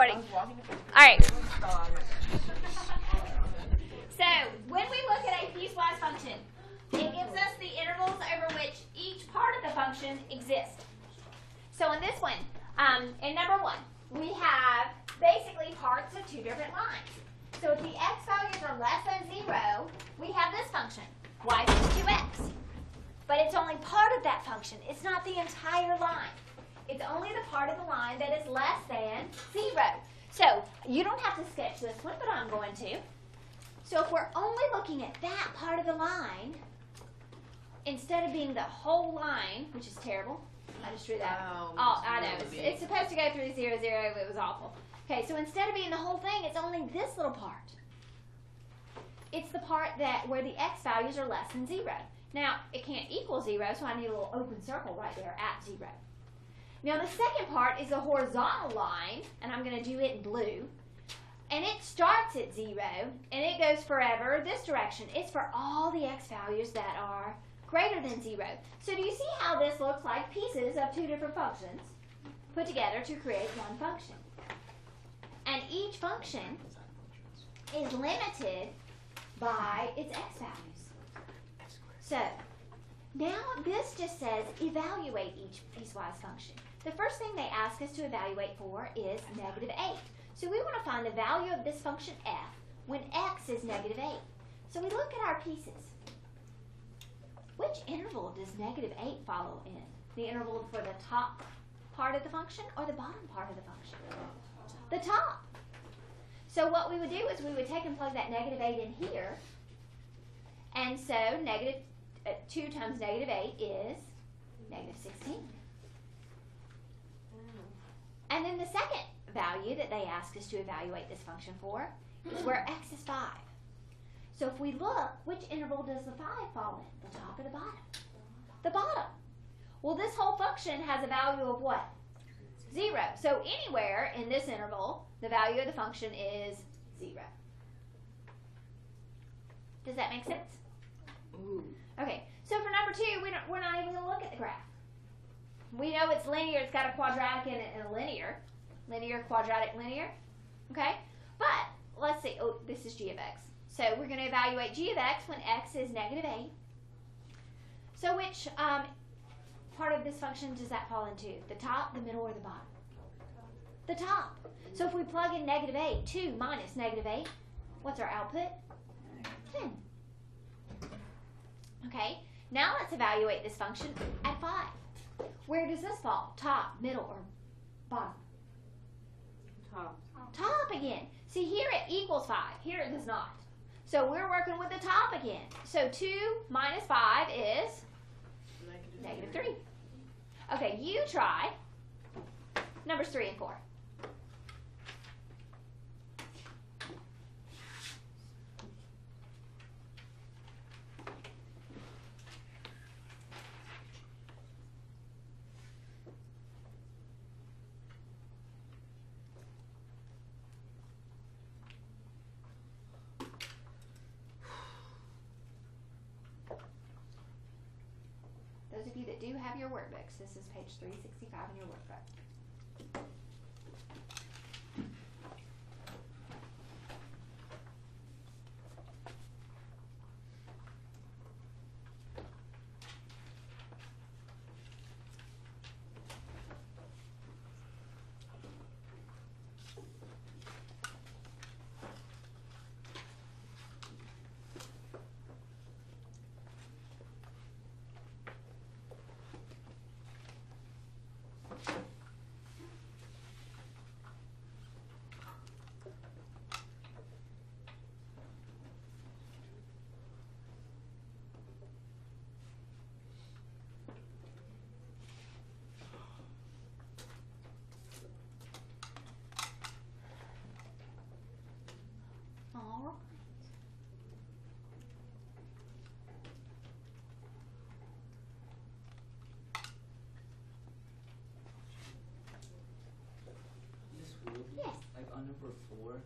starting. All right. So when we look at a piecewise function, it gives us the intervals over which each part of the function exists. So in this one, in number 1, we have basically parts of 2 different lines. So if the x values are less than 0, we have this function, y equals 2x. But it's only part of that function. It's not the entire line. It's only the part of the line that is less than 0. So you don't have to sketch this one, but I'm going to. So if we're only looking at that part of the line, instead of being the whole line, which is terrible, I just drew that. Oh, I know. It's supposed to go through 0, 0. It was awful. Okay, so instead of being the whole thing, it's only this little part. It's the part where the x values are less than 0. Now, it can't equal 0, so I need a little open circle right there at 0. Now, the second part is a horizontal line, and I'm going to do it in blue. And it starts at 0, and it goes forever this direction. It's for all the x values that are greater than 0. So do you see how this looks like pieces of 2 different functions put together to create one function? And each function is limited by its x values. So now this just says evaluate each piecewise function. The first thing they ask us to evaluate for is -8. So we want to find the value of this function f when x is -8. So we look at our pieces. Which interval does -8 follow in? The interval for the top part of the function or the bottom part of the function? The top. So what we would do is we would take and plug that -8 in here. And so 2 times -8 is -16. And then the second value that they ask us to evaluate this function for is where x is 5. So if we look, which interval does the 5 fall in? The top or the bottom? The bottom. Well, this whole function has a value of what? 0. So anywhere in this interval, the value of the function is 0. Does that make sense? Ooh. Okay, so for number 2, we're not even going to look at the graph. We know it's linear. It's got a quadratic and a linear. Linear, quadratic, linear. Okay? But let's see. Oh, this is g of x. So we're going to evaluate g of x when x is -8. So which part of this function does that fall into? The top, the middle, or the bottom? The top. So if we plug in -8, 2 minus -8, what's our output? 10. Okay, now let's evaluate this function at 5. Where does this fall? Top, middle, or bottom? Top. Top again. See, here it equals 5. Here it does not. So we're working with the top again. So 2 minus 5 is -3. Okay, you try numbers 3 and 4. Those of you that do have your workbooks, this is page 365 in your workbook. On number 4,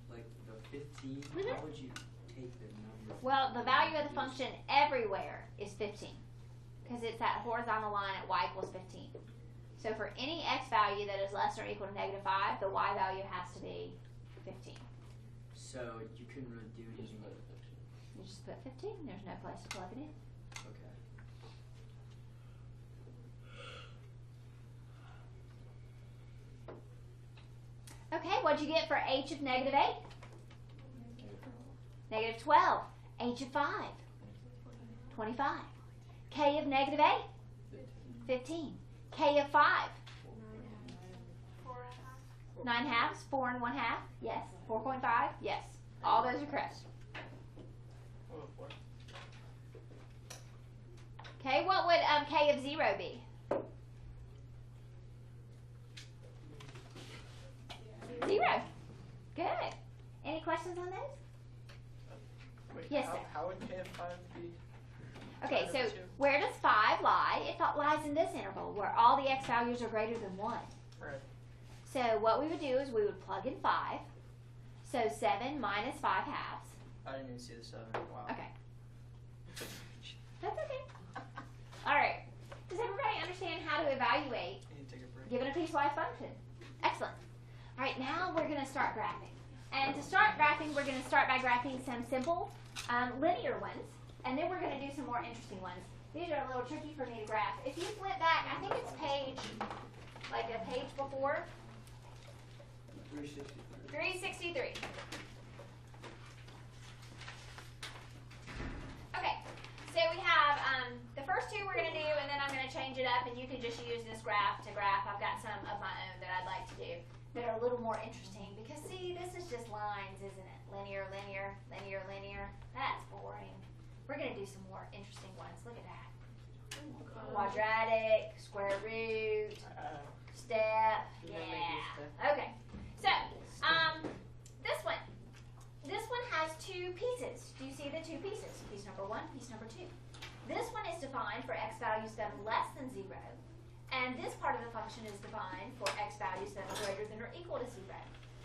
like the 15, how would you take the number? Well, the value of the function everywhere is 15 because it's that horizontal line at y equals 15. So for any x value that is less than or equal to -5, the y value has to be 15. So you couldn't really do anything. You just put 15. There's no place to plug it in. Okay. Okay, what'd you get for h of -8? -12. h of 5? 25. K of -8? 15. K of 5? 9 halves? 4 and 1/2? Yes. 4.5? Yes. All those are correct. Okay, what would K of 0 be? 0. Good. Any questions on those? Wait, Yes, sir. How would K of 5 be? Okay, so 2? where does 5 lie? It lies in this interval where all the x values are greater than 1. Right. So what we would do is we would plug in 5. So 7 minus 5 halves. I didn't even see the 7. Wow. Okay. That's okay. All right. Does everybody understand how to evaluate I need to take a break. given a piecewise function? Excellent. All right, now we're going to start graphing. And to start graphing, we're going to start by graphing some simple linear ones. And then we're going to do some more interesting ones. These are a little tricky for me to graph. If you flip back, I think it's like a page before. 363. 363. Okay, so we have the first two we're going to do, and then I'm going to change it up, and you can just use this graph to graph. I've got some of my own that I'd like to do that are a little more interesting, because see, this is just lines, isn't it? Linear, linear, linear, linear. That's boring. We're going to do some more interesting ones. Look at that. Quadratic, square root, step. Yeah. Okay. So, this one has two pieces. Do you see the two pieces? Piece number 1, piece number 2. This one is defined for x values that are less than 0, and this part of the function is defined for x values that are greater than or equal to 0.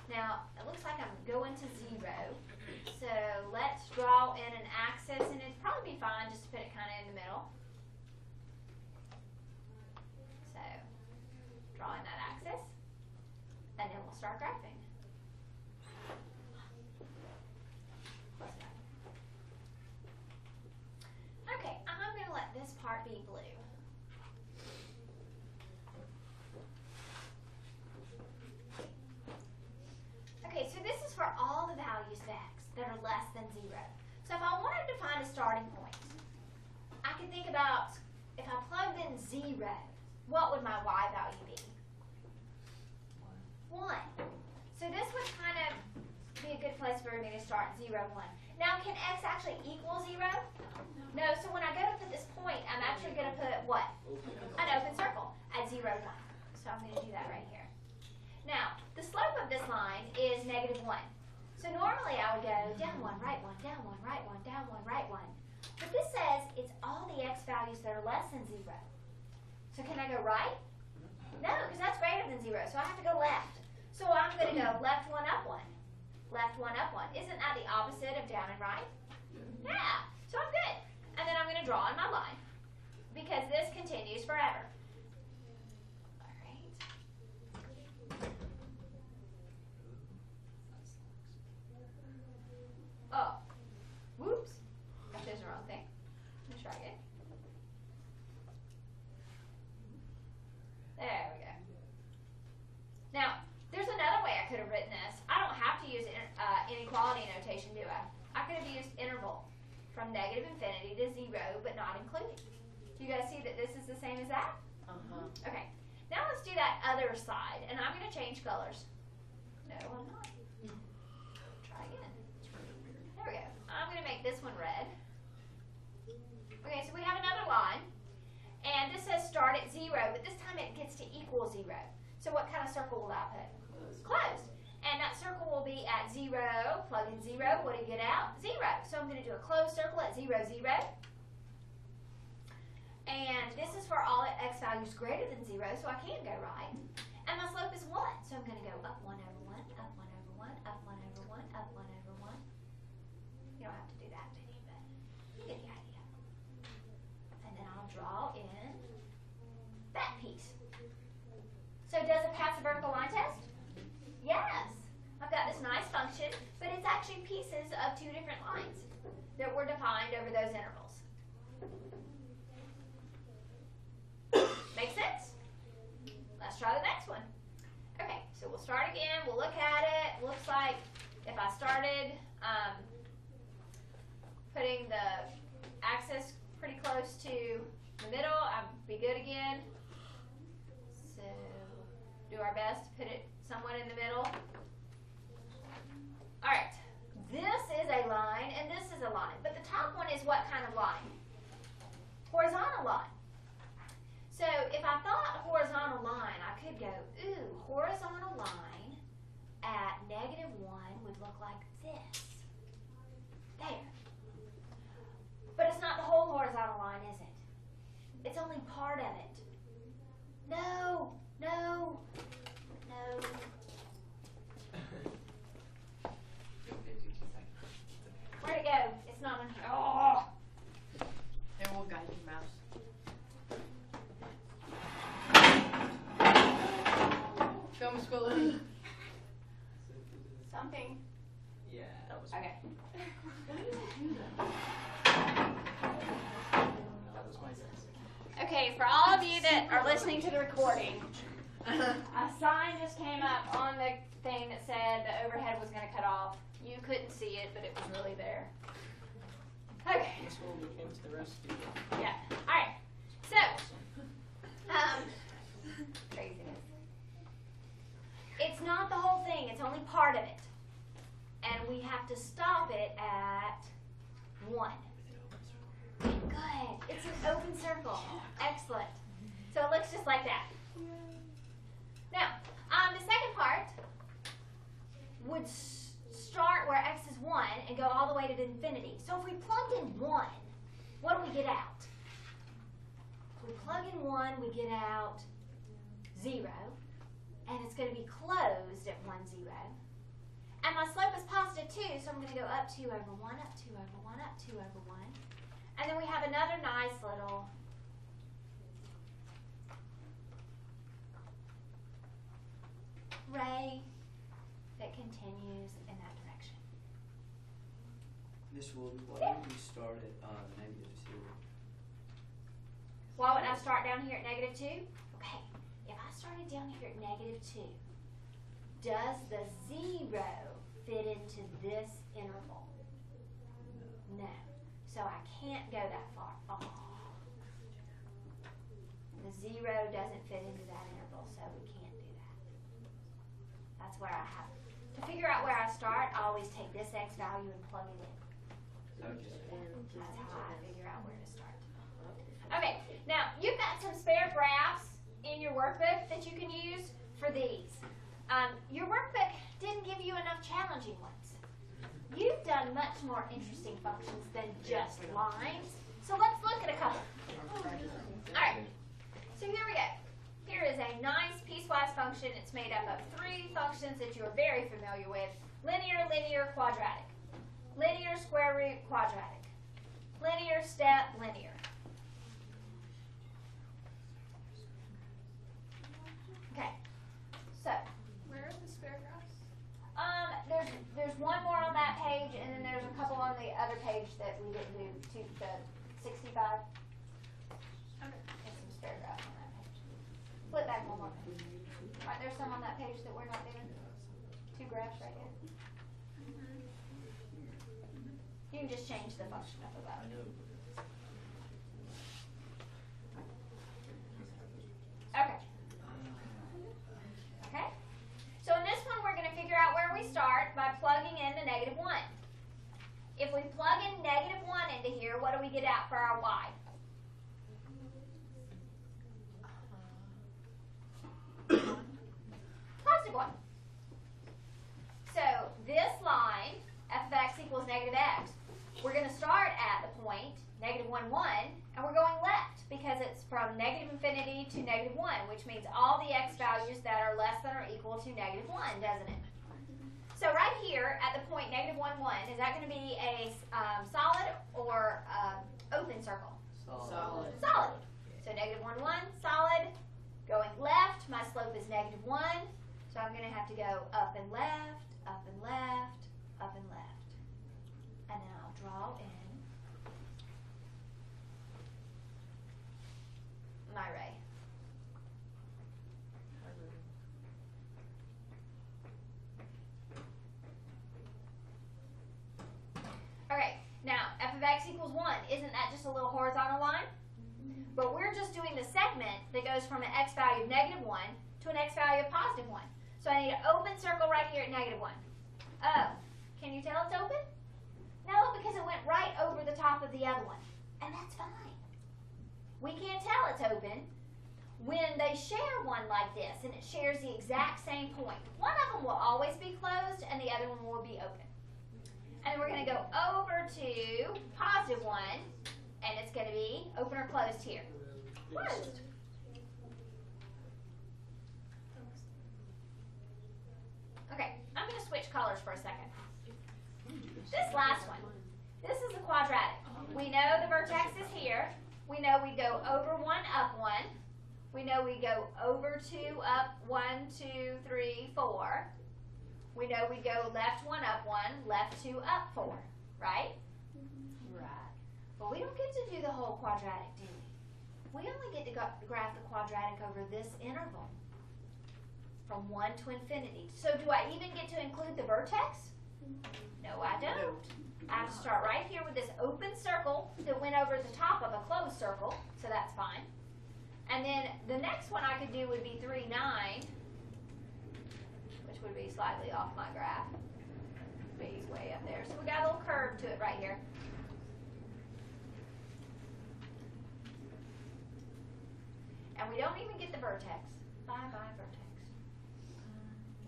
Now, it looks like I'm going to 0, so let's draw in an axis, and it'd probably be fine just to put it kind of in the middle. So, drawing that axis, and then we'll start graphing. Okay, I'm going to let this part be blue. Okay, so this is for all the values of x that are less than 0. So if I wanted to find a starting point, I could think about if I plugged in 0, what would my y value be? 1. So this would kind of be a good place for me to start 0, 1. Now, can x actually equal 0? No, so when I go to put this point, I'm actually going to put what? An open circle at 0, 1. So I'm going to do that right here. Now, the slope of this line is -1. So normally I would go down 1, right 1, down 1, right 1, down 1, right 1. But this says it's all the x values that are less than 0. So can I go right? No, because that's greater than 0, so I have to go left. So I'm going to go left 1, up 1. Left 1, up 1. Isn't that the opposite of down and right? Yeah, so I'm good. And then I'm going to draw in my line, because this continues forever. All right. Oh, whoops. I chose the wrong thing. Let me try again. There we go. Now, there's another way I could have written this. I don't have to use inequality notation, do I? I could have used interval from -infinity to 0, but not including. Do you guys see that this is the same as that? Okay. Now let's do that other side, and I'm going to change colors. No, I'm not. Try again. There we go. I'm going to make this one red. Okay, so we have another line, and this says start at 0, but this time it gets to equal 0. So what kind of circle will I put? Closed. And that circle will be at 0, plug in 0, what do you get out? 0. So I'm going to do a closed circle at 0, 0. And this is for all x values greater than 0, so I can go right. And my slope is 1, so I'm going to go up 1 over 1, up 1 over 1, up 1 over 1, up 1 over 1. You don't have to do that, do you? But you get the idea. And then I'll draw in that piece. function, but it's actually pieces of two different lines that were defined over those intervals. Make sense? Let's try the next one. Okay, so we'll start again. We'll look at it. Looks like if I started putting the axis pretty close to the middle, I'd be good again. So do our best to put it somewhat in the middle. All right, this is a line and this is a line, but the top one is what kind of line? Horizontal line. So if I thought horizontal line, I could go, ooh, horizontal line at -1 would look like this. There. But it's not the whole horizontal line, is it? It's only part of it. No, no, no. Where'd it go? It's not in here. Oh! It will guide your mouse. Film Squilly. Something. Yeah, that was Okay. that was my sense. Okay, for all of you that are listening to the recording, a sign just came up on the thing that said the overhead was going to cut off. You couldn't see it, but it was really there. Okay. This will we came to the rescue. Yeah. All right. So, craziness. It's not the whole thing. It's only part of it, and we have to stop it at 1. Good. It's an open circle. Excellent. So it looks just like that. Now, the second part would start where x is 1 and go all the way to infinity. So if we plugged in 1, what do we get out? If we plug in 1, we get out 0. And it's going to be closed at 1, 0. And my slope is positive 2, so I'm going to go up 2 over 1, up 2 over 1, up 2 over 1. And then we have another nice little ray that continues in that direction. Miss Wilby, why did we start at -2? Why would I start down here at -2? Okay, if I started down here at -2, does the 0 fit into this interval? No. So I can't go that far. Oh. The 0 doesn't fit into that interval, so we can't do that. That's where I have to figure out where I start. I always take this x value and plug it in. That's how I figure out where to start. Okay, now you've got some spare graphs in your workbook that you can use for these. Your workbook didn't give you enough challenging ones. You've done much more interesting functions than just lines. So let's look at a couple. Alright, so here we go. Here is a nice piecewise function. It's made up of 3 functions that you are very familiar with. Linear, linear, quadratic. Linear, square root, quadratic. Linear, step, linear. Okay, so Where are the spare graphs? there's one more on that page, and then there's a couple on the other page that we didn't do, to the 65. Okay. There's some spare graphs on that page. Flip back one more page. Right, there's some on that page that we're not doing. 2 graphs right here. You can just change the function up above. Okay. Okay? So in this one, we're going to figure out where we start by plugging in the -1. If we plug in -1 into here, what do we get out for our y? Positive 1. So this line, f of x equals -x, we're going to start at the point -1, 1, and we're going left because it's from -infinity to -1, which means all the x values that are less than or equal to -1, doesn't it? So right here at the point -1, 1, is that going to be a solid or open circle? Solid. Solid. So -1, 1, solid. Going left, my slope is -1, so I'm going to have to go up and left, equals 1. Isn't that just a little horizontal line? But we're just doing the segment that goes from an x value of negative 1 to an x value of positive 1. So I need an open circle right here at negative 1. Oh, can you tell it's open? No, because it went right over the top of the other one. And that's fine. We can't tell it's open when they share one like this and it shares the exact same point. One of them will always be closed and the other one will be open. And then we're going to go over to positive 1 and it's going to be open or closed here. Closed. Okay, I'm going to switch colors for a second. This last one, this is a quadratic. We know the vertex is here. We know we go over 1, up 1. We know we go over 2, up 1, 2, 3, 4. We know we go left 1, up 1, left 2, up 4, right? Right. But we don't get to do the whole quadratic, do we? We only get to graph the quadratic over this interval from 1 to infinity. So do I even get to include the vertex? No, I don't. I have to start right here with this open circle that went over the top of a closed circle, so that's fine. And then the next one I could do would be 3, 9, which would be slightly off my graph. B's way up there. So we got a little curve to it right here. And we don't even get the vertex. Bye-bye vertex.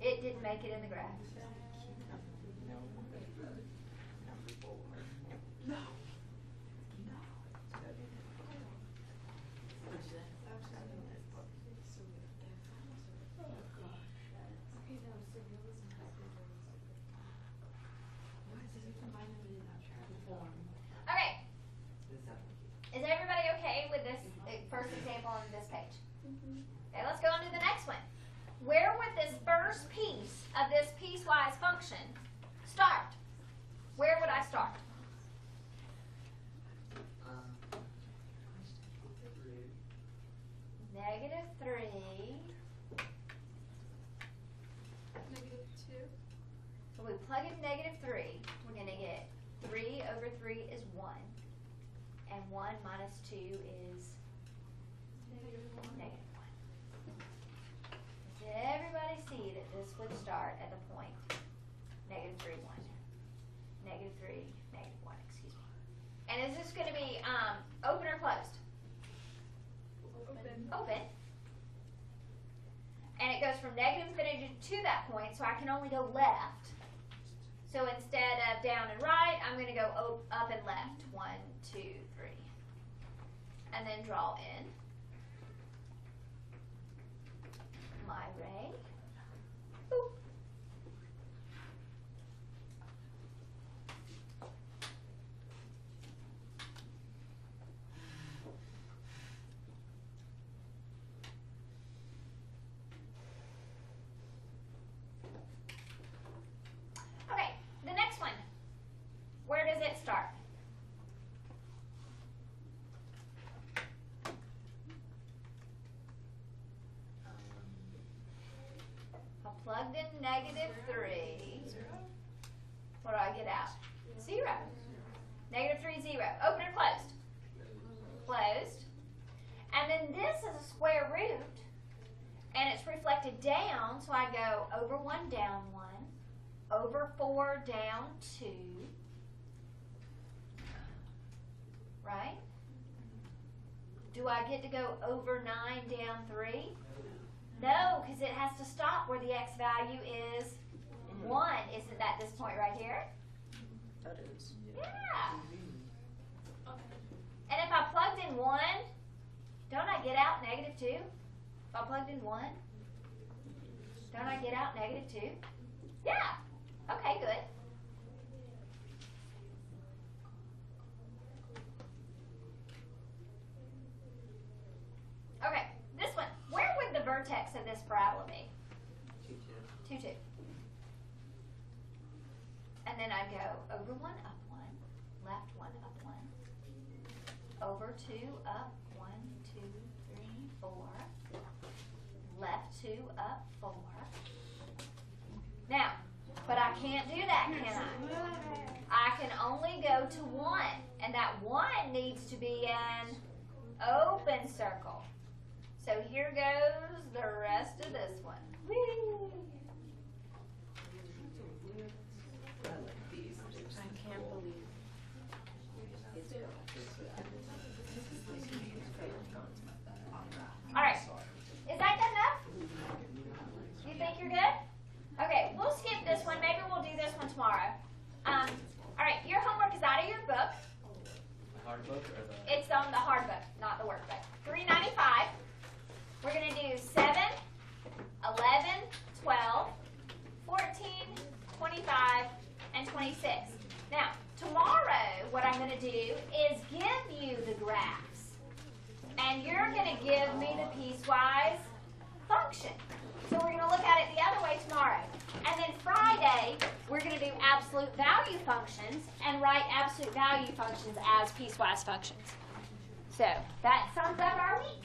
It didn't make it in the graph. No. Okay. Is everybody okay with this first example on this page? Okay, let's go on to the next one. Where would this first piece of this piecewise function start? Where would I start? Negative 3. Negative 2. So we plug in negative 3. We're going to get 3 over 3 is 1. And 1 minus 2 is negative 1. Does everybody see that this would start at the point negative 3, 1? Negative 3, negative 1, excuse me. And is this going to be open or closed? Open. Open. And it goes from negative infinity to that point, so I can only go left. So instead of down and right, I'm going to go up and left. 1, 2, 3. And then draw in my ray. Boop. Okay, the next one. Where does it start? I plugged in negative 3. What do I get out? 0. Negative 3, 0. Open or closed? Closed. And then this is a square root, and it's reflected down, so I go over 1, down 1, over 4, down 2, right? Do I get to go over 9, down 3? No, because it has to stop where the x value is 1. Isn't that this point right here? That is. Yeah. And if I plugged in 1, don't I get out negative 2? If I plugged in 1, don't I get out negative 2? Yeah. Okay, good. Okay, this one. Where would the vertex of this parabola be? 2, 2, 2. And then I go over 1, up 1, left 1, up 1, over 2, up 1, 2, 3, 4, left 2, up 4. Now, but I can't do that, can I? I can only go to 1, and that 1 needs to be an open circle. So here goes the rest of this one. Whee! I can't believe it's gone. All right. Is that good enough? You think you're good? Okay, we'll skip this one. Maybe we'll do this one tomorrow. All right, your homework is out of your book. The hard book or the? It's on the hard book, not the workbook. $3.95. We're going to do 7, 11, 12, 14, 25, and 26. Now, tomorrow, what I'm going to do is give you the graphs. And you're going to give me the piecewise function. So we're going to look at it the other way tomorrow. And then Friday, we're going to do absolute value functions and write absolute value functions as piecewise functions. So that sums up our week.